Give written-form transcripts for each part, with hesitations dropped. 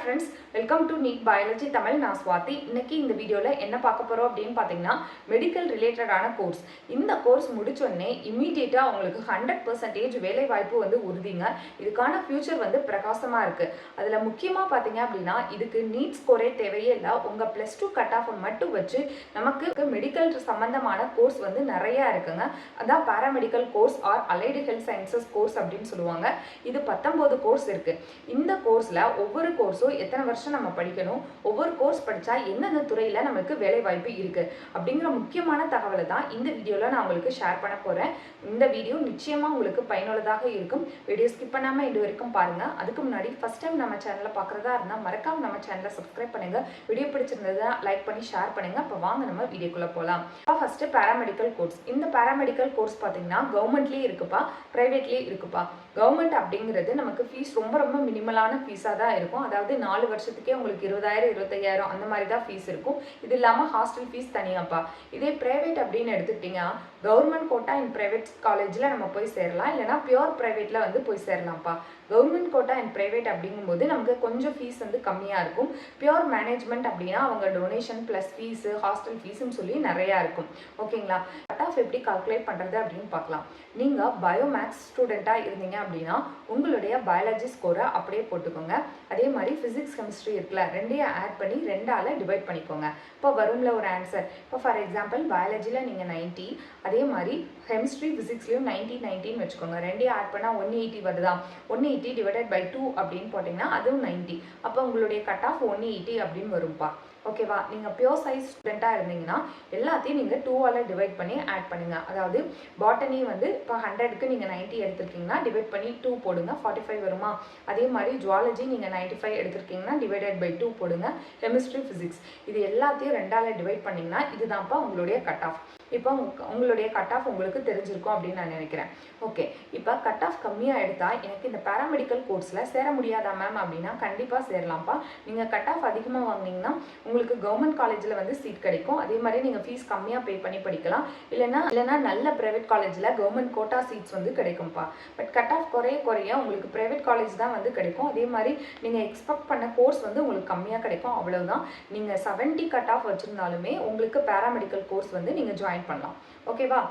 friends, welcome to NEET Biology Tamil. நான் ஸ்வாதி. இன்னைக்கு இந்த வீடியோல என்ன பார்க்க போறோம் அப்படினு பாத்தீங்கன்னா மெடிக்கல் ரிலேட்டடான கோர்ஸ். இந்த கோர்ஸ் முடிச்ச உடனே இமிடியேட்டா உங்களுக்கு 100% வேலை வாய்ப்பு வந்து உறுதிங்க. இதுக்கான ஃபியூச்சர் வந்து பிரகாசமா இருக்கு. அதுல முக்கியமா பாத்தீங்க அப்படினா இதுக்கு நீட் ஸ்கோரே தேவையே இல்ல. உங்க +2 கட் ஆஃப் மட்டும் வச்சு நமக்கு மெடிக்கல் சம்பந்தமான கோர்ஸ் வந்து நிறைய இருக்குங்க. அதான் paramedical course or allied health sciences course அப்படினு சொல்லுவாங்க. இது 19 கோர்ஸ் இருக்கு. இந்த கோர்ஸ்ல ஒவ்வொரு கோர்ஸும் எத்தனை வருஷம் நம்ம படிக்கணும், ஒவ்வொரு கோர்ஸ் படிச்சா எந்தெந்த துறையில நமக்கு வேலை வாய்ப்பு இருக்கு அப்படிங்கிற முக்கியமான தகவலை தான் இந்த வீடியோல நான் உங்களுக்கு ஷேர் பண்ண போறேன். இந்த வீடியோ நிச்சயமா உங்களுக்கு பயனுள்ளதாக இருக்கும். வீடியோ ஸ்கிப் பண்ணாம இது வரைக்கும் பாருங்க. அதுக்கு முன்னாடி ஃபர்ஸ்ட் டைம் நம்ம சேனலை பார்க்கறதா இருந்தா மறக்காம நம்ம சேனலை சப்ஸ்கிரைப் பண்ணுங்க. வீடியோ பிடிச்சிருந்தா லைக் பண்ணி ஷேர் பண்ணுங்க. அப்ப வாங்க நம்ம வீடியோக்குள்ள போலாம். First paramedical course. இந்த பாராமெடிக்கல் கோர்ஸ் பாத்தீங்கன்னா கவர்மெண்ட்லயே இருக்குப்பா, பிரைவேட்லயே இருக்குப்பா. கவர்மெண்ட் அப்படிங்கிறது நமக்கு ஃபீஸ் ரொம்ப மினிமலான ஃபீஸா தான் இருக்கும். அதாவது 4 வருஷத்துக்கே உங்களுக்கு 20,000 25,000 அந்த மாதிரி தான் ஃபீஸ் இருக்கும். இது இல்லாம ஹாஸ்டல் ஃபீஸ் தனியாப்பா. இதே பிரைவேட் அப்படின்னு எடுத்துக்கிட்டீங்கன்னா கவர்மெண்ட் கோட்டா இன் பிரைவேட் காலேஜ்ல நம்ம போய் சேரலாம், இல்லைன்னா பியூர் பிரைவேட்ல வந்து போய் சேரலாம்ப்பா. கவர்மெண்ட் கோட்டா அண்ட் பிரைவேட் அப்படிங்கும்போது நமக்கு கொஞ்சம் ஃபீஸ் வந்து கம்மியாக இருக்கும். பியூர் மேனேஜ்மெண்ட் அப்படின்னா அவங்க டொனேஷன் ப்ளஸ் ஃபீஸு ஹாஸ்டல் ஃபீஸ்ன்னு சொல்லி நிறையா இருக்கும். ஓகேங்களா? கட் ஆஃப் எப்படி கால்குலேட் பண்ணுறது அப்படின்னு பார்க்கலாம். நீங்கள் பயோமேக்ஸ் ஸ்டூடெண்ட்டாக இருந்தீங்க அப்படின்னா உங்களுடைய பயாலஜி ஸ்கோரை அப்படியே போட்டுக்கோங்க. அதே மாதிரி ஃபிசிக்ஸ் கெமிஸ்ட்ரி இருக்குல்ல, ரெண்டையும் ஆட் பண்ணி 2ஆல் டிவைட் பண்ணிக்கோங்க. இப்போ வரும்ல ஒரு ஆன்சர். இப்போ ஃபார் எக்ஸாம்பிள் பயாலஜியில் நீங்கள் 90, அதே மாதிரி கெமிஸ்ட்ரி ஃபிசிக்ஸ்லையும் 90 வச்சுக்கோங்க. ரெண்டையும் ஆட் பண்ணால் 180 வருதா? 180 டிவைடட் பை 2 அப்படின்னு போட்டிங்கன்னா அதுவும் 90. அப்போ உங்களுடைய கட் ஆஃப் 180 அப்படின்னு வரும்பா. ஓகேவா? நீங்கள் பியூர் சயின்ஸ் ஸ்டூடெண்ட்டாக இருந்தீங்கன்னா எல்லாத்தையும் நீங்கள் 2ஆல் டிவைட் பண்ணி ஆட் பண்ணுங்கள். அதாவது பாட்டனி வந்து இப்போ 100க்கு நீங்கள் 90 எடுத்துருக்கீங்கன்னா டிவைட் பண்ணி 2 போடுங்க, 45 வருமா? அதே மாதிரி ஜுவாலஜி நீங்கள் 95 எடுத்துருக்கீங்கன்னா டிவைடட் பை 2 போடுங்க. கெமிஸ்ட்ரி ஃபிசிக்ஸ் இது எல்லாத்தையும் 2ஆல் டிவைட் பண்ணிங்கன்னா இதுதான்ப்பா உங்களுடைய கட் ஆஃப். இப்போ உங்களுடைய கட் ஆஃப் உங்களுக்கு தெரிஞ்சிருக்கும் அப்படின்னு நான் நினைக்கிறேன். ஓகே, இப்போ கட் ஆஃப் கம்மியாக எடுத்தால் எனக்கு இந்த பாராமெடிக்கல் கோர்ஸில் சேர முடியாதா மேம் அப்படின்னா கண்டிப்பாக சேரலாம்ப்பா. நீங்கள் கட் ஆஃப் அதிகமாக வாங்கினீங்கன்னா உங்களுக்கு கவர்மெண்ட் காலேஜில் வந்து சீட் கிடைக்கும். அதே மாதிரி நீங்கள் ஃபீஸ் கம்மியாக பே பண்ணி படிக்கலாம். இல்லைன்னா நல்ல ப்ரைவேட் காலேஜில் கவர்மெண்ட் கோட்டா சீட்ஸ் வந்து கிடைக்கும்ப்பா. பட் கட் ஆஃப் குறைய உங்களுக்கு ப்ரைவேட் காலேஜ் தான் வந்து கிடைக்கும். அதே மாதிரி நீங்கள் எக்ஸ்பெக்ட் பண்ண கோர்ஸ் வந்து உங்களுக்கு கம்மியாக கிடைக்கும். அவ்வளவுதான். நீங்கள் 70 கட் ஆஃப் வச்சுருந்தாலுமே உங்களுக்கு பாராமெடிக்கல் கோர்ஸ் வந்து நீங்கள் ஜாயின் பண்ணலாம். ஓகேவா?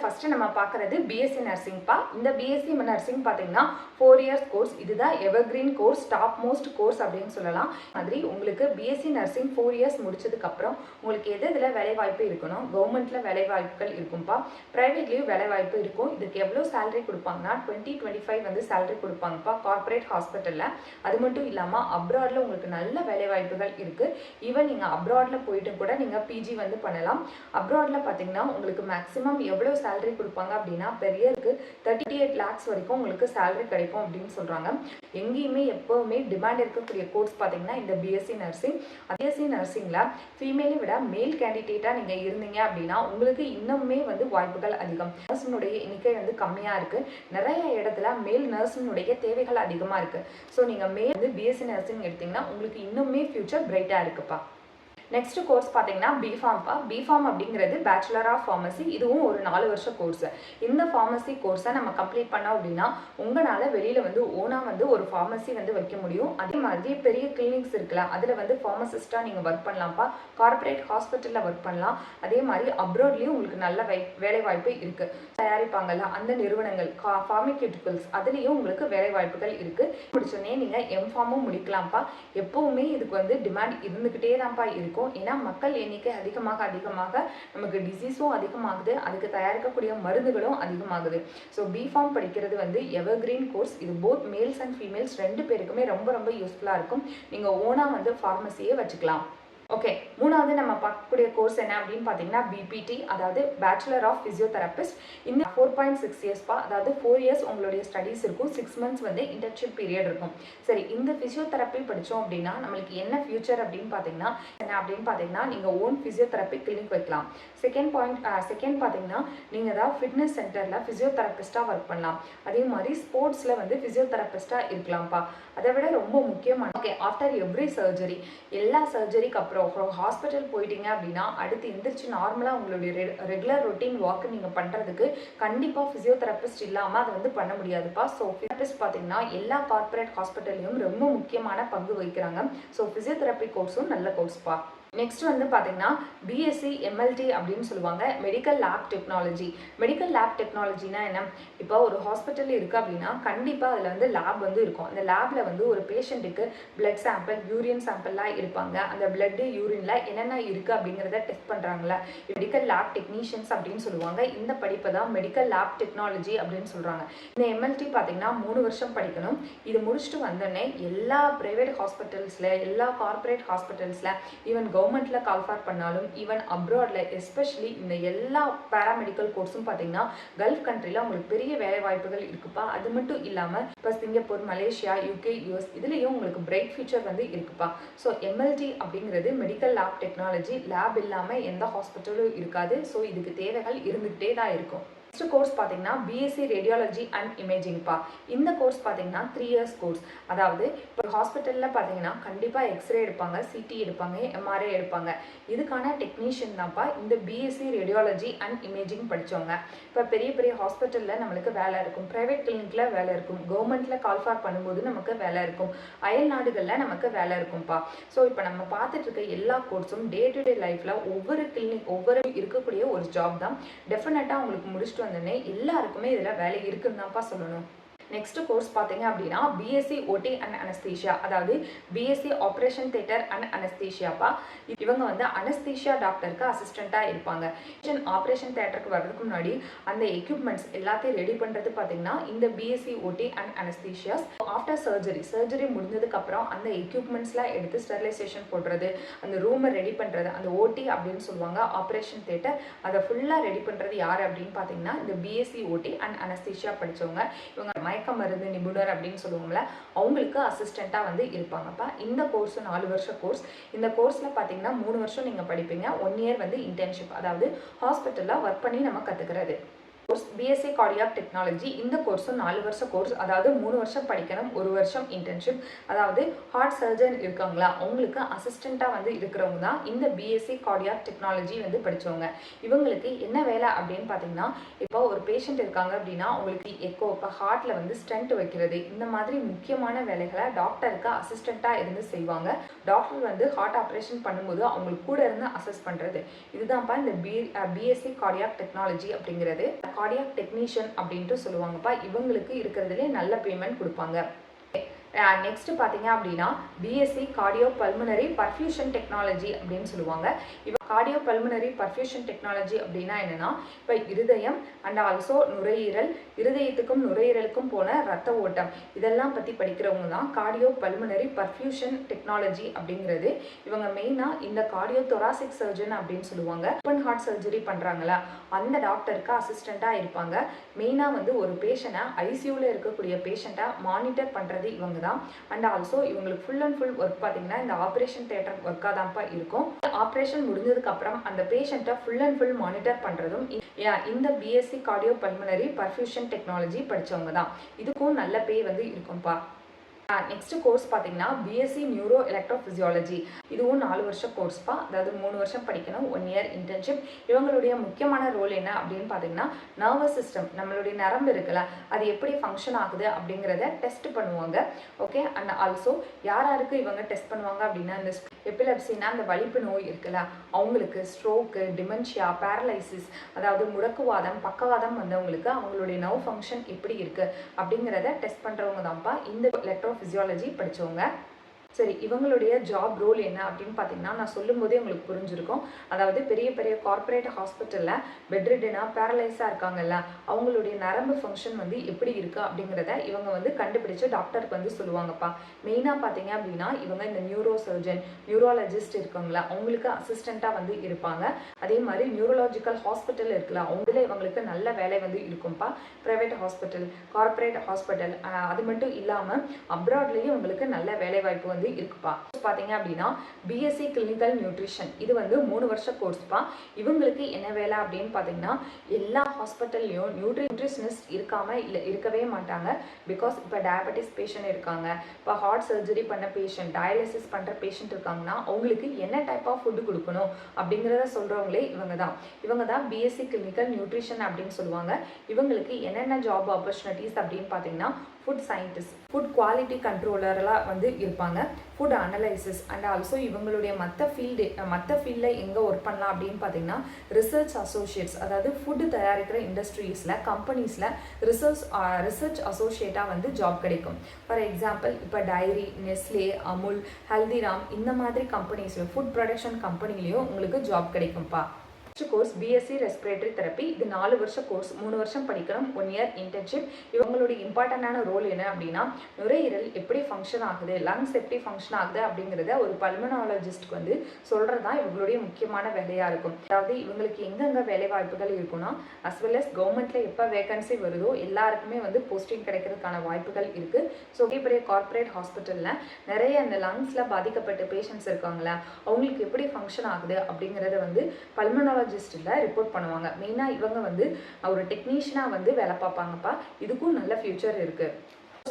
ஃபர்ஸ்ட் நம்ம பார்க்கறது பிஎஸ்சி நர்சிங்ப்பா. இந்த பிஎஸ்சி நர்சிங் பார்த்தீங்கன்னா 4 இயர்ஸ் கோர்ஸ். இதுதான் evergreen course, top most course அப்படின்னு சொல்லலாம். மாதிரி உங்களுக்கு பிஎஸ்சி நர்சிங் 4 இயர்ஸ் முடிச்சதுக்கப்புறம் உங்களுக்கு எதில் வேலை வாய்ப்பு இருக்கணும்? கவர்மெண்ட்ல வேலை வாய்ப்புகள் இருக்கும்ப்பா, ப்ரைவேட்லேயும் வேலை வாய்ப்பு இருக்கும். இதுக்கு எவ்வளோ சேலரி கொடுப்பாங்கன்னா 20-25 வந்து சேலரி கொடுப்பாங்கப்பா கார்பரேட் ஹாஸ்பிட்டலில். அது மட்டும் இல்லாமல் அப்ராடில் உங்களுக்கு நல்ல வேலை வாய்ப்புகள் இருக்குது. ஈவன் நீங்கள் அப்ராடில் போயிட்டு கூட நீங்கள் பிஜி வந்து பண்ணலாம். அப்ராடில் பார்த்தீங்கன்னா உங்களுக்கு மேக்ஸிமம் எவ்வளோ சேலரி கொடுப்பாங்க அப்படின்னா பெரியருக்கு 38 lakhs வரைக்கும் உங்களுக்கு சேலரி கிடைக்கும் அப்படின்னு சொல்றாங்க. எங்கேயுமே எப்பவுமே டிமாண்ட் இருக்கக்கூடிய கோர்ஸ் பார்த்தீங்கன்னா இந்த பிஎஸ்சி நர்சிங். பிஎஸ்சி நர்சிங்ல ஃபீமேலை விட மேல் கேண்டிடேட்டா நீங்க இருந்தீங்க அப்படின்னா உங்களுக்கு இன்னுமே வந்து வாய்ப்புகள் அதிகம். நர்ஸினுடைய எண்ணிக்கை வந்து கம்மியா இருக்கு. நிறைய இடத்துல மேல் நர்ஸினுடைய தேவைகள் அதிகமா இருக்கு. ஸோ நீங்க மேல் வந்து பிஎஸ்சி நர்சிங் எடுத்தீங்கன்னா உங்களுக்கு இன்னுமே ஃபியூச்சர் பிரைட்டா இருக்குப்பா. நெக்ஸ்ட் கோர்ஸ் பார்த்தீங்கன்னா பிஃபார்ம்ப்பா. பிஃபார்ம் அப்படிங்கிறது பேச்சுலர் ஆஃப் ஃபார்மசி. இதுவும் ஒரு 4 வருஷ கோர்ஸ். இந்த ஃபார்மசி கோர்ஸை நம்ம கம்ப்ளீட் பண்ணோம் அப்படின்னா உங்களால் வெளியில் வந்து ஓனாக வந்து ஒரு ஃபார்மசி வந்து வைக்க முடியும். அதே மாதிரி பெரிய கிளினிக்ஸ் இருக்குல்ல, அதில் வந்து ஃபார்மசிஸ்ட்டாக நீங்கள் ஒர்க் பண்ணலாம்ப்பா. கார்பரேட் ஹாஸ்பிட்டலில் ஒர்க் பண்ணலாம். அதே மாதிரி அப்ராட்லேயும் உங்களுக்கு நல்ல வேலை வாய்ப்பு இருக்குது. தயாரிப்பாங்கல்ல அந்த நிறுவனங்கள் ஃபார்மசியூட்டிக்கல்ஸ் அதுலேயும் உங்களுக்கு வேலை வாய்ப்புகள் இருக்குது. முடிச்சோடனே நீங்கள் எம்ஃபார்மும் முடிக்கலாம்ப்பா. எப்போவுமே இதுக்கு வந்து டிமாண்ட் இருந்துக்கிட்டே தான்ப்பா இருக்கும். ஏன்னா மக்கள் எண்ணிக்கை அதிகமாக நமக்கு டிசீஸும் அதிகமாகுது, அதுக்கு தயாரிக்கக்கூடிய மருந்துகளும் அதிகமாகுது. ஸோ பிஃபார்ம் படிக்கிறது வந்து எவர்கிரீன் கோர்ஸ். இது போத் மேல்ஸ் அண்ட் ஃபீமேல்ஸ் 2 பேருக்குமே ரொம்ப யூஸ்ஃபுல்லாக இருக்கும். நீங்கள் ஓனாக வந்து ஃபார்மசியே வச்சுக்கலாம். ஓகே, மூணாவது நம்ம பார்க்கக்கூடிய கோர்ஸ் என்ன அப்படின்னு பார்த்தீங்கன்னா பிபிடி, அதாவது பேச்சுலர் ஆஃப் ஃபிசியோதெரபிஸ்ட். இந்த 4.6 இயர்ஸ்ப்பா. அதாவது 4 இயர்ஸ் உங்களுடைய ஸ்டடீஸ் இருக்கும், 6 months வந்து இன்டர்ன்ஷிப் பீரியட் இருக்கும். சரி, இந்த ஃபிசியோதெரப்பி படித்தோம் அப்படின்னா நம்மளுக்கு என்ன ஃபியூச்சர் அப்படின்னு பார்த்தீங்கன்னா நீங்கள் ஓன் ஃபிசியோதெரப்பி கிளினிக் வைக்கலாம். செகண்ட் பார்த்தீங்கன்னா நீங்கள் ஏதாவது ஃபிட்னஸ் சென்டரில் ஃபிசியோதெரபிஸ்ட்டாக ஒர்க் பண்ணலாம். அதே மாதிரி ஸ்போர்ட்ஸில் வந்து ஃபிசியோதெரபிஸ்ட்டாக இருக்கலாம்ப்பா. அதை விட ரொம்ப முக்கியமான, ஓகே, ஆஃப்டர் எவ்ரி சர்ஜரி, எல்லா சர்ஜரிக்கு அப்புறம் அப்புறம் ஹாஸ்பிட்டல் போயிட்டீங்க அப்படின்னா அடுத்து எந்திரிச்சு நார்மலாக உங்களுடைய ரெகுலர் ரொட்டீன் வாக்கு நீங்கள் பண்ணுறதுக்கு கண்டிப்பாக ஃபிசியோதெரபிஸ்ட் இல்லாமல் அதை வந்து பண்ண முடியாதுப்பா. ஸோ ஃபிசியோதெரபிஸ்ட் பார்த்தீங்கன்னா எல்லா கார்ப்பரேட் ஹாஸ்பிட்டல்லையும் ரொம்ப முக்கியமான பங்கு வகிக்கிறாங்க. ஸோ ஃபிசியோதெரப்பி கோர்ஸும் நல்ல கோர்ஸ்ப்பா. நெக்ஸ்ட் வந்து பார்த்தீங்கன்னா பிஎஸ்சி எம்எல்டி அப்படின்னு சொல்லுவாங்க, medical lab technology. Medical lab டெக்னாலஜினா என்ன? இப்போ ஒரு ஹாஸ்பிட்டல் இருக்குது அப்படின்னா கண்டிப்பாக அதில் வந்து லேப் வந்து இருக்கும். அந்த லேபில் வந்து ஒரு பேஷண்ட்டுக்கு பிளட் சாம்பிள், யூரின் சாம்பிள்லாம் இருப்பாங்க. அந்த பிளட்டு யூரினில் என்னென்ன இருக்குது அப்படிங்கிறத டெஸ்ட் பண்ணுறாங்களே மெடிக்கல் லேப் டெக்னீஷியன்ஸ் அப்படின்னு சொல்லுவாங்க. இந்த படிப்பை தான் மெடிக்கல் லேப் டெக்னாலஜி அப்படின்னு சொல்கிறாங்க. இந்த எம்எல்டி பார்த்தீங்கன்னா 3 வருஷம் படிக்கணும். இது முடிச்சுட்டு வந்தோடனே எல்லா ப்ரைவேட் ஹாஸ்பிட்டல்ஸில், எல்லா கார்பரேட் ஹாஸ்பிட்டல்ஸில், ஈவன் கவர்மெண்ட்டில் கால்ஃபார் பண்ணாலும், ஈவன் அப்ராடில், எஸ்பெஷலி இந்த எல்லா பேராமெடிக்கல் கோர்ஸும் பார்த்தீங்கன்னா கல்ஃப் கண்ட்ரியில் உங்களுக்கு பெரிய வேலை வாய்ப்புகள் இருக்குப்பா. அது மட்டும் இல்லாமல் இப்போ சிங்கப்பூர், மலேசியா, யூகே, யூஎஸ் இதுலேயும் உங்களுக்கு பிரைட் ஃபியூச்சர் வந்து இருக்குப்பா. ஸோ எம்எல்டி அப்படிங்கிறது மெடிக்கல் லேப் டெக்னாலஜி. லேப் இல்லாமல் எந்த ஹாஸ்பிட்டலும் இருக்காது. ஸோ இதுக்கு தேவைகள் இருந்துகிட்டே தான் இருக்கும். நெக்ஸ்ட் கோர்ஸ் பார்த்தீங்கன்னா பிஎஸ்சி ரேடியாலஜி அண்ட் இமேஜிங்ப்பா. இந்த கோர்ஸ் பார்த்தீங்கன்னா 3 இயர்ஸ் கோர்ஸ். அதாவது இப்போ ஹாஸ்பிட்டலில் பார்த்தீங்கன்னா கண்டிப்பாக எக்ஸ்ரே எடுப்பாங்க, சிடி எடுப்பாங்க, எம்ஆர்ஐ எடுப்பாங்க. இதுக்கான டெக்னீஷியன் தான்ப்பா இந்த பிஎஸ்சி ரேடியாலஜி அண்ட் இமேஜிங் படித்தவங்க. இப்போ பெரிய பெரிய ஹாஸ்பிட்டலில் நம்மளுக்கு வேலை இருக்கும், ப்ரைவேட் கிளினிக்கில் வேலை இருக்கும், கவர்மெண்ட்டில் கால்ஃபார் பண்ணும்போது நமக்கு வேலை இருக்கும், அயல் நாடுகளில் நமக்கு வேலை இருக்கும்ப்பா. ஸோ இப்போ நம்ம பார்த்துட்டு இருக்க எல்லா கோர்ஸும் டே டு டே லைஃப்பில் ஒவ்வொரு கிளினிக், ஒவ்வொரு இருக்கக்கூடிய ஒரு ஜாப் தான். டெஃபினட்டாக உங்களுக்கு முடிச்சுட்டு வந்தோடனே எல்லாருக்குமே இதில் வேலை இருக்குன்னு தான்ப்பா சொல்லணும். நெக்ஸ்ட் கோர்ஸ் பார்த்தீங்க அப்படின்னா பிஎஸ்சி ஓடி அண்ட் அனஸ்தீஷியா, அதாவது பிஎஸ்சி ஆப்ரேஷன் தியேட்டர் அண்ட் அனஸ்தீஷியாப்பா. இவங்க வந்து அனஸ்தீஷியா டாக்டருக்கு அசிஸ்டண்ட்டாக இருப்பாங்க. ஆப்ரேஷன் தியேட்டருக்கு வர்றதுக்கு முன்னாடி அந்த எக்யூப்மெண்ட்ஸ் எல்லாத்தையும் ரெடி பண்ணுறது பார்த்தீங்கன்னா இந்த பிஎஸ்சி ஓடி அண்ட் அனஸ்தீஷியாஸ். ஆஃப்டர் சர்ஜரி முடிஞ்சதுக்கப்புறம் அந்த எக்யூப்மெண்ட்ஸ்லாம் எடுத்து ஸ்டெரிலைசேஷன் போடுறது, அந்த ரூமை ரெடி பண்ணுறது, அந்த ஓடி அப்படின்னு சொல்லுவாங்க, ஆப்ரேஷன் தியேட்டர். அதை ஃபுல்லாக ரெடி பண்ணுறது யார் அப்படின்னு பார்த்தீங்கன்னா இந்த பிஎஸ்சி ஓடி அண்ட் அனஸ்தீஷியா படித்தவங்க. இவங்க மயக்க மருந்து நிபுணர் அப்படின்னு சொல்லுவாங்கள்ல, அவங்களுக்கு அசிஸ்டண்ட்டாக வந்து இருப்பாங்கப்பா. இந்த கோர்ஸ் 4 வருஷ கோர்ஸ். இந்த கோர்ஸில் பார்த்தீங்கன்னா 3 வருஷம் நீங்கள் படிப்பீங்க, 1 இயர் வந்து இன்டர்ன்ஷிப், அதாவது ஹாஸ்பிட்டலில் ஒர்க் பண்ணி நம்ம கற்றுக்கிறது. Course BSc cardiac technology. இந்த கோர்ஸும் 4 வருஷ கோர்ஸ். அதாவது 3 வருஷம் படிக்கணும், 1 வருஷம் இன்டர்ன்ஷிப். அதாவது ஹார்ட் சர்ஜன் இருக்காங்களா அவங்களுக்கு அசிஸ்டண்ட்டாக வந்து இருக்கிறவங்க தான் இந்த பிஎஸ்சி கார்டியாக் டெக்னாலஜி வந்து படித்தவங்க. இவங்களுக்கு என்ன வேலை அப்படின்னு பார்த்தீங்கன்னா, இப்போ ஒரு பேஷண்ட் இருக்காங்க அப்படின்னா அவங்களுக்கு எக்கோ, இப்போ ஹார்ட்டில் வந்து ஸ்டென்ட் வைக்கிறது, இந்த மாதிரி முக்கியமான வேலைகளை டாக்டருக்கு அசிஸ்டண்ட்டாக இருந்து செய்வாங்க. டாக்டர் வந்து ஹார்ட் ஆப்ரேஷன் பண்ணும்போது அவங்களுக்கு கூட இருந்து அசஸ் பண்ணுறது. இதுதான்ப்பா இந்த பிஎஸ்சி கார்டியாக் டெக்னாலஜி அப்படிங்கிறது. கார்டியாக் டெக்னீஷியன் அப்படின்ட்டு சொல்லுவாங்கப்பா. இவங்களுக்கு இருக்கிறதுலே நல்ல பேமெண்ட் கொடுப்பாங்க. நெக்ஸ்ட் பார்த்தீங்க அப்படின்னா BSc cardio pulmonary perfusion technology அப்படின்னு சொல்லுவாங்க. கார்டியோ பல்மனரி பர்ஃபியூஷன் டெக்னாலஜி அப்படின்னா என்னன்னா, இப்போ இருதயம் அண்ட் ஆல்சோ நுரையீரல், இருதயத்துக்கும் நுரையீரலுக்கும் போன ரத்த ஓட்டம், இதெல்லாம் பற்றி படிக்கிறவங்க தான் கார்டியோ பல்மனரி பர்ஃபியூஷன் டெக்னாலஜி அப்படிங்கிறது. இவங்க மெயினாக இந்த கார்டியோ தொராசிக் சர்ஜன் அப்படின்னு சொல்லுவாங்க. ஓப்பன் ஹார்ட் சர்ஜரி பண்ணுறாங்களா அந்த டாக்டருக்கு அசிஸ்டண்ட்டாக இருப்பாங்க. மெயினாக வந்து ஒரு பேஷண்ட்டை ஐசியூவில் இருக்கக்கூடிய பேஷண்ட்டை மானிட்டர் பண்ணுறது இவங்க தான். அண்ட் ஆல்சோ இவங்களுக்கு ஃபுல் அண்ட் ஃபுல் ஒர்க் பார்த்தீங்கன்னா இந்த ஆப்ரேஷன் தியேட்டர் ஒர்க்காக தான்ப்பா இருக்கும். ஆப்ரேஷன் முடிஞ்சதுக்கு அப்புறம் அந்த பேஷண்ட்டை ஃபுல் அண்ட் ஃபுல் மானிட்டர் பண்ணுறதும் இந்த BSc cardio pulmonary perfusion technology படித்தவங்க தான். இதுக்கும் நல்ல பே வந்து இருக்கும்ப்பா. நெக்ஸ்ட் கோர்ஸ் பார்த்தீங்கன்னா பிஎஸ்சி நியூரோ எலக்ட்ரோஃபிசியாலஜி. இதுவும் 4 வருஷ கோர்ஸ்ப்பா. அதாவது 3 வருஷம் படிக்கணும், 1 இயர் இன்டர்ன்ஷிப். இவங்களுடைய முக்கியமான ரோல் என்ன அப்படின்னு பார்த்தீங்கன்னா, நர்வஸ் சிஸ்டம், நம்மளுடைய நரம்பு இருக்குல்ல, அது எப்படி ஃபங்க்ஷன் ஆகுது அப்படிங்கிறத டெஸ்ட் பண்ணுவாங்க. ஓகே. அண்ட் ஆல்சோ யாருக்கு இவங்க டெஸ்ட் பண்ணுவாங்க அப்படின்னா, இந்த எபிலெப்சினா அந்த வலிப்பு நோய் இருக்குல்ல அவங்களுக்கு, ஸ்ட்ரோக்கு, டிமென்ஷியா, பேரலைசிஸ், அதாவது முடக்குவாதம், பக்கவாதம் வந்தவங்களுக்கு அவங்களுடைய நர்வ் ஃபங்க்ஷன் எப்படி இருக்குது அப்படிங்கிறத டெஸ்ட் பண்ணுறவங்க தான்ப்பா இந்த எலக்ட்ரோஃபிசியாலஜி படித்தவங்க. சரி, இவங்களுடைய ஜாப் ரோல் என்ன அப்படின்னு பார்த்தீங்கன்னா, நான் சொல்லும் போதே உங்களுக்கு புரிஞ்சிருக்கும். அதாவது பெரிய பெரிய கார்பரேட் ஹாஸ்பிட்டலில் பெட்ரிடனா பேரலைஸாக இருக்காங்கல்ல, அவங்களுடைய நரம்பு ஃபங்க்ஷன் வந்து எப்படி இருக்குது அப்படிங்கிறத இவங்க வந்து கண்டுபிடிச்சு டாக்டருக்கு வந்து சொல்லுவாங்கப்பா. மெயினாக பார்த்தீங்க அப்படின்னா இவங்க இந்த நியூரோ சர்ஜன், நியூரோலஜிஸ்ட் இருக்காங்களா அவங்களுக்கு அசிஸ்டண்ட்டாக வந்து இருப்பாங்க. அதே மாதிரி நியூரோலாஜிக்கல் ஹாஸ்பிட்டல் இருக்குல்ல அவங்களே இவங்களுக்கு நல்ல வேலை வந்து இருக்கும்ப்பா. ப்ரைவேட் ஹாஸ்பிட்டல், கார்பரேட் ஹாஸ்பிட்டல், அது மட்டும் இல்லாமல் அப்ராட்லேயும் இவங்களுக்கு நல்ல வேலை வாய்ப்பு வந்து இருக்குப்பா. பார்த்தீங்க அப்படின்னா பிஎஸ்சி கிளினிக்கல் நியூட்ரிஷன் இது வந்து 3 வருஷ கோர்ஸ்ப்பா. இவங்களுக்கு என்ன வேலை அப்படின்னு பார்த்தீங்கன்னா எல்லா ஹாஸ்பிட்டல்லையும் நியூட்ரிஷனிஸ்ட் இருக்கவே மாட்டாங்க. பிகாஸ் இப்போ டயபெட்டிஸ் பேஷண்ட் இருக்காங்க, இப்போ ஹார்ட் சர்ஜரி பண்ண பேஷண்ட், டயாலிசிஸ் பண்ணுற பேஷண்ட் இருக்காங்கன்னா அவங்களுக்கு என்ன டைப் ஆஃப் ஃபுட்டு கொடுக்கணும் அப்படிங்கிறத சொல்கிறவங்களே இவங்க தான் பிஎஸ்சி கிளினிக்கல் நியூட்ரிஷன் அப்படின்னு சொல்லுவாங்க. இவங்களுக்கு என்னென்ன ஜாப் ஆப்பர்ச்சுனிட்டிஸ் அப்படின்னு பார்த்தீங்கன்னா ஃபுட் சயின்டிஸ்ட், ஃபுட் குவாலிட்டி கண்ட்ரோலர்லாம் வந்து இருப்பாங்க, ஃபுட் அனலைசிஸ் அண்ட் ஆல்சோ இவங்களுடைய மற்ற ஃபீல்டில் எங்கே ஒர்க் பண்ணலாம் அப்படின்னு பார்த்தீங்கன்னா ரிசர்ச் அசோசியேட்ஸ், அதாவது ஃபுட்டு தயாரிக்கிற இண்டஸ்ட்ரீஸில் கம்பெனிஸில் ரிசர்ச் அசோசியேட்டாக வந்து ஜாப் கிடைக்கும். ஃபார் எக்ஸாம்பிள் இப்போ டைரி, நெஸ்லே, அமுல், ஹல்திராம் இந்த மாதிரி கம்பெனிஸ்லையும் ஃபுட் ப்ரொடக்ஷன் கம்பெனிலையும் உங்களுக்கு ஜாப் கிடைக்கும்ப்பா. Course BSc respiratory therapy. இது 4 வருஷ கோர்ஸ், 3 வருஷம் படிக்கணும், 1 இயர் இன்டர்ன்ஷிப். இவங்களுடைய இம்பார்ட்டண்டான ரோல் என்ன அப்படின்னா நுரையீரல் எப்படி ஃபங்க்ஷன் ஆகுது, லங்ஸ் எப்படி ஃபங்க்ஷன் ஆகுது அப்படிங்கிறத ஒரு பல்மனாலஜிஸ்ட்க்கு வந்து சொல்கிறது தான் இவங்களுடைய முக்கியமான வேலையாக இருக்கும். அதாவது இவங்களுக்கு எங்கெங்கே வேலை வாய்ப்புகள் இருக்குன்னா அஸ் வெல் அஸ் கவர்மெண்ட்டில் எப்போ வேகன்சி வருதோ எல்லாருக்குமே வந்து போஸ்டிங் கிடைக்கிறதுக்கான வாய்ப்புகள் இருக்குது. ஸோ பெரிய கார்பரேட் ஹாஸ்பிட்டலில் நிறைய அந்த லங்ஸில் பாதிக்கப்பட்ட பேஷண்ட்ஸ் இருக்காங்களா அவங்களுக்கு எப்படி ஃபங்க்ஷன் ஆகுது அப்படிங்கிறத வந்து பல்மனாலஜி ரிப்போர்ட் பண்ணுவாங்க. மெயினாக இவங்க வந்து ஒரு டெக்னீஷியனாக வந்து வேலை பார்ப்பாங்கப்பா. இதுக்கும் நல்ல ஃபியூச்சர் இருக்கு.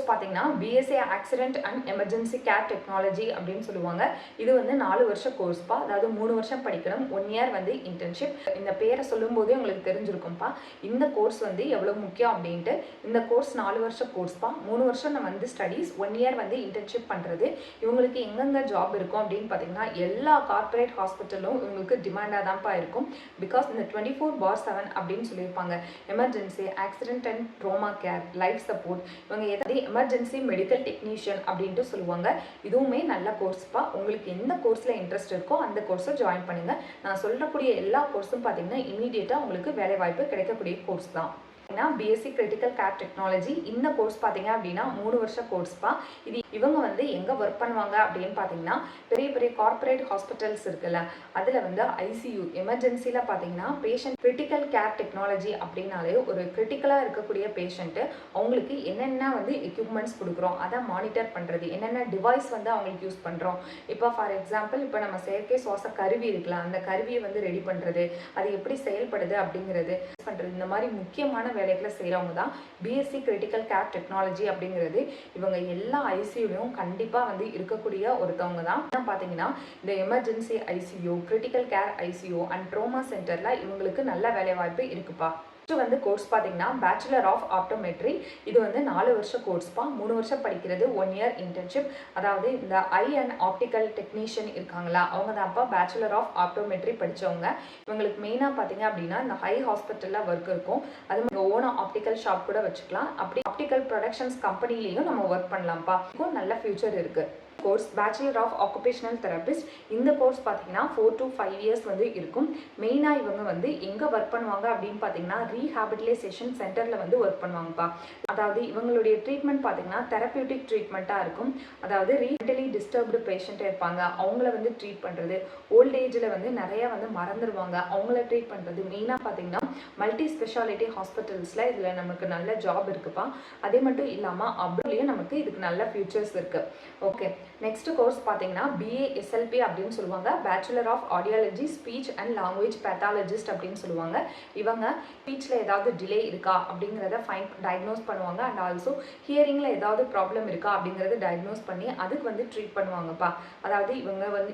பார்த்தீங்கன்னா BSc accident and emergency care technology அப்படின்னு சொல்லுவாங்க. இது வந்து 4 வருஷ கோர்ஸ்ப்பா. அதாவது 3 வருஷம் படிக்கணும், 1 இயர் வந்து இன்டர்ன்ஷிப். இந்த பேரை சொல்லும் போதே உங்களுக்கு தெரிஞ்சிருக்கும்ப்பா இந்த கோர்ஸ் வந்து எவ்வளோ முக்கியம் அப்படின்ட்டு. இந்த கோர்ஸ் 4 வருஷ கோர்ஸ்ப்பா. 3 வருஷம் நம்ம வந்து ஸ்டடீஸ், 1 இயர் வந்து இன்டர்ன்ஷிப் பண்ணுறது. இவங்களுக்கு எங்கெங்கே ஜாப் இருக்கும் அப்படின்னு பார்த்தீங்கன்னா எல்லா கார்பரேட் ஹாஸ்பிட்டலும் இவங்களுக்கு டிமாண்டாக தான்ப்பா இருக்கும். பிகாஸ் இந்த 24/7 அப்படின்னு சொல்லியிருப்பாங்க. Emergency, accident and trauma care, life support, இவங்க எதாவது எமர்ஜென்சி மெடிக்கல் டெக்னீஷியன் அப்படின்ட்டு சொல்லுவாங்க. இதுவுமே நல்ல கோர்ஸ்ப்பா. உங்களுக்கு எந்த கோர்ஸில் இன்ட்ரெஸ்ட் இருக்கோ அந்த கோர்ஸை ஜாயின் பண்ணுங்க. நான் சொல்லக்கூடிய எல்லா கோர்ஸும் பார்த்தீங்கன்னா இமீடியட்டாக உங்களுக்கு வேலை வாய்ப்பு கிடைக்கக்கூடிய கோர்ஸ் தான். பிஎஸ்சி கிரிட்டிக்கல் கேர் டெக்னாலஜி இந்த கோர்ஸ் பார்த்தீங்க அப்படின்னா 3 வருஷ கோர்ஸ்ப்பா. இது இவங்க வந்து எங்கே ஒர்க் பண்ணுவாங்க அப்படின்னு பார்த்தீங்கன்னா பெரிய கார்பரேட் ஹாஸ்பிட்டல்ஸ் இருக்குல்ல அதில் வந்து ஐசியூ எமர்ஜென்சியில் பார்த்தீங்கன்னா பேஷண்ட் கிரிட்டிக்கல் கேர் டெக்னாலஜி அப்படின்னாலே ஒரு கிரிட்டிக்கலாக இருக்கக்கூடிய பேஷண்ட்டு அவங்களுக்கு என்னென்ன வந்து எக்யூப்மெண்ட்ஸ் கொடுக்குறோம் அதை மானிட்டர் பண்ணுறது, என்னென்ன டிவைஸ் வந்து அவங்களுக்கு யூஸ் பண்ணுறோம். இப்போ ஃபார் எக்ஸாம்பிள் இப்போ நம்ம செயற்கை சுவாச கருவி இருக்குல்ல அந்த கருவியை வந்து ரெடி பண்ணுறது, அது எப்படி செயல்படுது அப்படிங்கிறது பண்ணுறது, இந்த மாதிரி முக்கியமான வேலைகளை செய்கிறவங்க தான் பிஎஸ்சி கிரிட்டிக்கல் கேர் டெக்னாலஜி அப்படிங்கிறது. இவங்க எல்லா ஐசியூலையும் கண்டிப்பாக வந்து இருக்கக்கூடிய ஒருத்தவங்க தான். பார்த்தீங்கன்னா இந்த emergency ICU, critical care ICU and trauma சென்டரில் இவங்களுக்கு நல்ல வேலை வாய்ப்பு இருக்குப்பா. வந்து கோர்ஸ் பார்த்தீங்கன்னா பேச்சுலர் ஆஃப் ஆப்டோமெட்ரி. இது வந்து 4 வருஷ கோர்ஸ்ப்பா. 3 வருஷம் படிக்கிறது, 1 இயர் இன்டர்ன்ஷிப். அதாவது இந்த ஐ அண்ட் ஆப்டிக்கல் டெக்னீஷியன் இருக்காங்களா அவங்க தான்ப்பா பேச்சுலர் ஆஃப் ஆப்டோமெட்ரி படித்தவங்க. இவங்களுக்கு மெயினாக பார்த்தீங்க அப்படின்னா இந்த ஹை ஹாஸ்பிட்டலில் ஒர்க் இருக்கும். அது ஓனா ஆப்டிக்கல் ஷாப் கூட வச்சுக்கலாம். அப்படி ஆப்டிக்கல் ப்ரொடக்ஷன்ஸ் கம்பெனிலையும் நம்ம ஒர்க் பண்ணலாம்ப்பா. இதுக்கும் நல்ல ஃபியூச்சர் இருக்குது. Course bachelor of occupational therapist. இந்த கோர்ஸ் பார்த்தீங்கன்னா 4 to 5 இயர்ஸ் வந்து இருக்கும். மெயினாக இவங்க வந்து எங்கே ஒர்க் பண்ணுவாங்க அப்படின்னு பார்த்தீங்கன்னா ரீஹாபிலிட்டேஷன் சென்டரில் வந்து ஒர்க் பண்ணுவாங்கப்பா. அதாவது இவங்களுடைய ட்ரீட்மெண்ட் பார்த்தீங்கன்னா தெரப்பியூட்டிக் ட்ரீட்மெண்ட்டாக இருக்கும். அதாவது மென்டலி டிஸ்டர்ப்டு பேஷண்ட் இருப்பாங்க அவங்கள வந்து ட்ரீட் பண்ணுறது, ஓல்ட் ஏஜில் வந்து நிறைய வந்து மறந்துடுவாங்க அவங்கள ட்ரீட் பண்ணுறது. மெயினாக பார்த்தீங்கன்னா மல்டி ஸ்பெஷாலிட்டி ஹாஸ்பிட்டல்ஸில் இதில் நமக்கு நல்ல ஜாப் இருக்குப்பா. அதே மட்டும் இல்லாமல் அப்ரோட்லேயும் நமக்கு இதுக்கு நல்ல ஃபியூச்சர்ஸ் இருக்குது. ஓகே, நெக்ஸ்ட் கோர்ஸ் பார்த்தீங்கன்னா பிஏஎஸ்எல்பி அப்படின்னு சொல்லுவாங்க. Bachelor of audiology speech and language pathologist அப்படின்னு சொல்லுவாங்க. இவங்க ஸ்பீச்சில் ஏதாவது டிலே இருக்கா அப்படிங்கிறத டயக்னோஸ் பண்ணுவாங்க. அண்ட் ஆல்சோ ஹியரிங்கில் ஏதாவது ப்ராப்ளம் இருக்கா அப்படிங்கிறத டயக்னோஸ் பண்ணி அதுக்கு வந்து ட்ரீட் பண்ணுவாங்கப்பா. அதாவது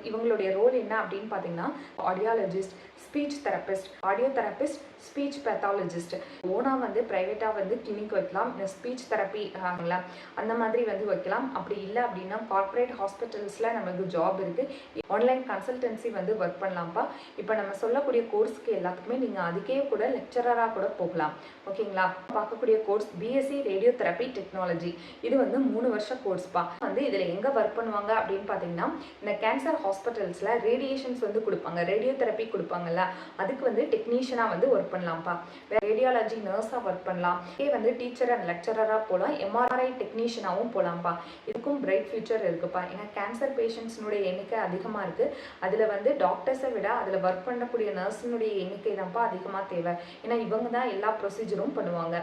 இவங்களுடைய ரோல் என்ன அப்படின்னு பார்த்தீங்கன்னா audiologist, speech therapist, audio therapist, speech pathologist. ஓனாக வந்து ப்ரைவேட்டாக வந்து கிளினிக் வைக்கலாம், ஸ்பீச் தெரப்பி அந்த மாதிரி வந்து வைக்கலாம். அப்படி இல்லை அப்படின்னா கார்பரேட் ஹாஸ்பிட்டல்ஸில் நமக்கு ஜாப் இருக்குது. ஆன்லைன் கன்சல்டன்சி வந்து ஒர்க் பண்ணலாம்ப்பா. இப்போ நம்ம சொல்லக்கூடிய கோர்ஸ்க்கு எல்லாத்துக்குமே நீங்கள் அதுக்கே கூட லெக்சரராக கூட போகலாம். ஓகேங்களா? பார்க்கக்கூடிய course BSc radio therapy technology. இது வந்து 3 வருஷ கோர்ஸ்ப்பா. வந்து இதில் எங்கே ஒர்க் பண்ணுவாங்க அப்படின்னு பார்த்தீங்கன்னா இந்த கேன்சர் ஹாஸ்பிட்டல்ஸில் ரேடியேஷன்ஸ் வந்து கொடுப்பாங்க, ரேடியோ தெரப்பி கொடுப்பாங்கல்ல அதுக்கு வந்து டெக்னீஷியனாக வந்து ஒர்க் பண்ணலாம்ப்பா. ரேடியாலஜி நர்ஸாக ஒர்க் பண்ணலாம். வந்து டீச்சர் அண்ட் லெக்சரராக போகலாம். எம்ஆர்ஐ டெக்னீஷியனாகவும் போகலாம்ப்பா. இதுக்கும் பிரைட் ஃபியூச்சர் இருக்குப்பா. ஏன்னா கேன்சர் பேஷண்ட்ஸ்னுடைய எண்ணிக்கை அதிகமாக இருக்குது. அதில் வந்து டாக்டர்ஸை விட அதில் ஒர்க் பண்ணக்கூடிய நர்ஸினுடைய எண்ணிக்கை தான்ப்பா அதிகமாக தேவை. ஏன்னா இவங்க தான் எல்லா ப்ரொசீஜரும் பண்ணுவாங்க.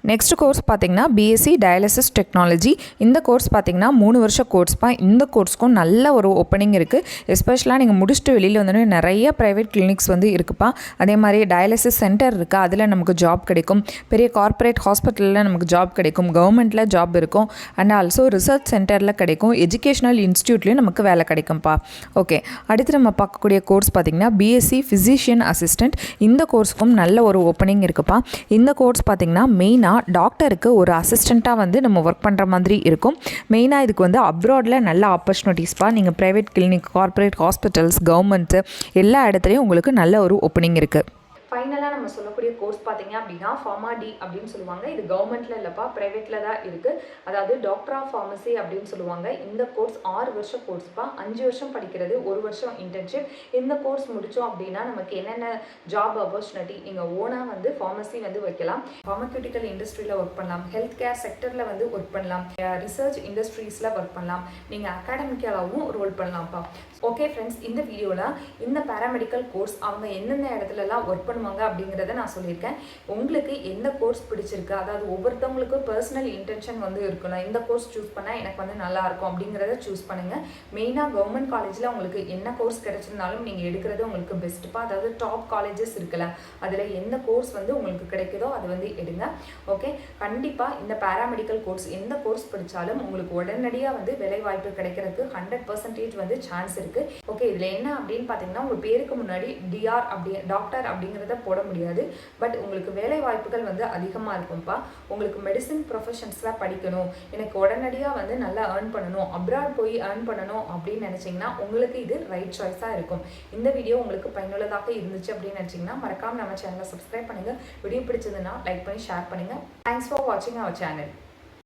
நெக்ஸ்ட் கோர்ஸ் பார்த்திங்கன்னா பிஎஸ்சி டயாலிசிஸ் டெக்னாலஜி. இந்த கோர்ஸ் பார்த்திங்கன்னா 3 வருஷ கோர்ஸ்ப்பா. இந்த கோர்ஸ்க்கும் நல்ல ஒரு ஓப்பனிங் இருக்குது. எஸ்பெஷலாக நீங்கள் முடிச்சுட்டு வெளியில் வந்தோடனே நிறைய ப்ரைவேட் கிளினிக்ஸ் வந்து இருக்குப்பா. அதே மாதிரி டயாலிசிஸ் சென்டர் இருக்குது, அதில் நமக்கு ஜாப் கிடைக்கும். பெரிய கார்ப்பரேட் ஹாஸ்பிட்டலில் நமக்கு ஜாப் கிடைக்கும். கவர்மெண்ட்டில் ஜாப் இருக்கும். அண்ட் ஆல்சோ ரிசர்ச் சென்டரில் கிடைக்கும். எஜுகேஷனல் இன்ஸ்டியூட்லேயும் நமக்கு வேலை கிடைக்கும்ப்பா. ஓகே, அடுத்து நம்ம பார்க்கக்கூடிய கோர்ஸ் பார்த்திங்கன்னா பிஎஸ்சி ஃபிசிஷியன் அசிஸ்டன்ட். இந்த கோர்ஸுக்கும் நல்ல ஒரு ஓப்பனிங் இருக்குப்பா. இந்த கோர்ஸ் பார்த்திங்கன்னா மெயினாக டாக்டருக்கு ஒரு அசிஸ்டண்ட்டாக வந்து நம்ம ஒர்க் பண்ணுற மாதிரி இருக்கும். மெயினாக இதுக்கு வந்து அப்ராடில் நல்ல ஆப்பர்ச்சுனிட்டிஸ்ப்பா. நீங்கள் private clinic, corporate hospitals, governments எல்லா இடத்துலையும் உங்களுக்கு நல்ல ஒரு ஓப்பனிங் இருக்குது. ஃபைனலாக நம்ம சொல்லக்கூடிய கோர்ஸ் பார்த்தீங்க அப்படின்னா ஃபார்மா-டி அப்படின்னு சொல்லுவாங்க. இது கவர்மெண்ட்டில் இல்லைப்பா, ப்ரைவேட்டில் தான் இருக்குது. அதாவது டாக்டர் ஆஃப் ஃபார்மசி அப்படின்னு சொல்லுவாங்க. இந்த கோர்ஸ் 6 வருஷம் கோர்ஸ்ப்பா. 5 வருஷம் படிக்கிறது, 1 வருஷம் இன்டர்ன்ஷிப். இந்த கோர்ஸ் முடித்தோம் அப்படின்னா நமக்கு என்னென்ன ஜாப் ஆப்பர்ச்சுனிட்டி, நீங்கள் ஓனாக வந்து ஃபார்மசி வந்து வைக்கலாம், ஃபார்மக்யூட்டிக்கல் இண்டஸ்ட்ரியில் ஒர்க் பண்ணலாம், ஹெல்த் கேர் செக்டரில் வந்து ஒர்க் பண்ணலாம், ரிசர்ச் இண்டஸ்ட்ரீஸில் ஒர்க் பண்ணலாம், நீங்கள் அகாடமிக்கலாகவும் ரோல் பண்ணலாம்ப்பா. ஓகே ஃப்ரெண்ட்ஸ், இந்த வீடியோவில் இந்த பேராமெடிக்கல் கோர்ஸ் அவங்க எந்தெந்த இடத்துலலாம் ஒர்க் பண்ணுவாங்க அப்படிங்கிறத நான் சொல்லியிருக்கேன். உங்களுக்கு எந்த கோர்ஸ் பிடிச்சிருக்கு, அதாவது ஒவ்வொருத்தவங்களுக்கும் பர்சனல் இன்டென்ஷன் வந்து இருக்கணும், இந்த கோர்ஸ் சூஸ் பண்ணால் எனக்கு வந்து நல்லாயிருக்கும் அப்படிங்கிறத சூஸ் பண்ணுங்கள். மெயினாக கவர்மெண்ட் காலேஜில் உங்களுக்கு என்ன கோர்ஸ் கிடைச்சிருந்தாலும் நீங்கள் எடுக்கிறது உங்களுக்கு பெஸ்ட்டுப்பா. அதாவது டாப் காலேஜஸ் இருக்குல்ல, அதில் எந்த கோர்ஸ் வந்து உங்களுக்கு கிடைக்குதோ அது வந்து எடுங்க. ஓகே, கண்டிப்பாக இந்த பேராமெடிக்கல் கோர்ஸ் எந்த கோர்ஸ் படித்தாலும் உங்களுக்கு உடனடியாக வந்து வேலை வாய்ப்பு கிடைக்கிறதுக்கு 100% வந்து சான்ஸ் இருக்குது. ஓகே, இதில் என்ன அப்படின்னு பார்த்தீங்கன்னா உங்கள் பேருக்கு முன்னாடி டிஆர் அப்படி டாக்டர் அப்படிங்கிறத போட முடியாது. பட் உங்களுக்கு வேலை வாய்ப்புகள் வந்து அதிகமாக இருக்கும்ப்பா. உங்களுக்கு மெடிசின் ப்ரொஃபஷன்ஸில் படிக்கணும், எனக்கு உடனடியாக வந்து நல்லா ஏர்ன் பண்ணணும், அப்ராட் போய் ஏர்ன் பண்ணணும் அப்படின்னு நினச்சிங்கன்னா உங்களுக்கு இது ரைட் சாய்ஸாக இருக்கும். இந்த வீடியோ உங்களுக்கு பயனுள்ளதாக இருந்துச்சு அப்படின்னு நினச்சிங்கன்னா மறக்காமல் நம்ம சேனலை சப்ஸ்கிரைப் பண்ணுங்கள். வீடியோ பிடிச்சதுன்னா லைக் பண்ணி ஷேர் பண்ணுங்கள். தேங்க்ஸ் ஃபார் வாட்சிங் அவர் சேனல்.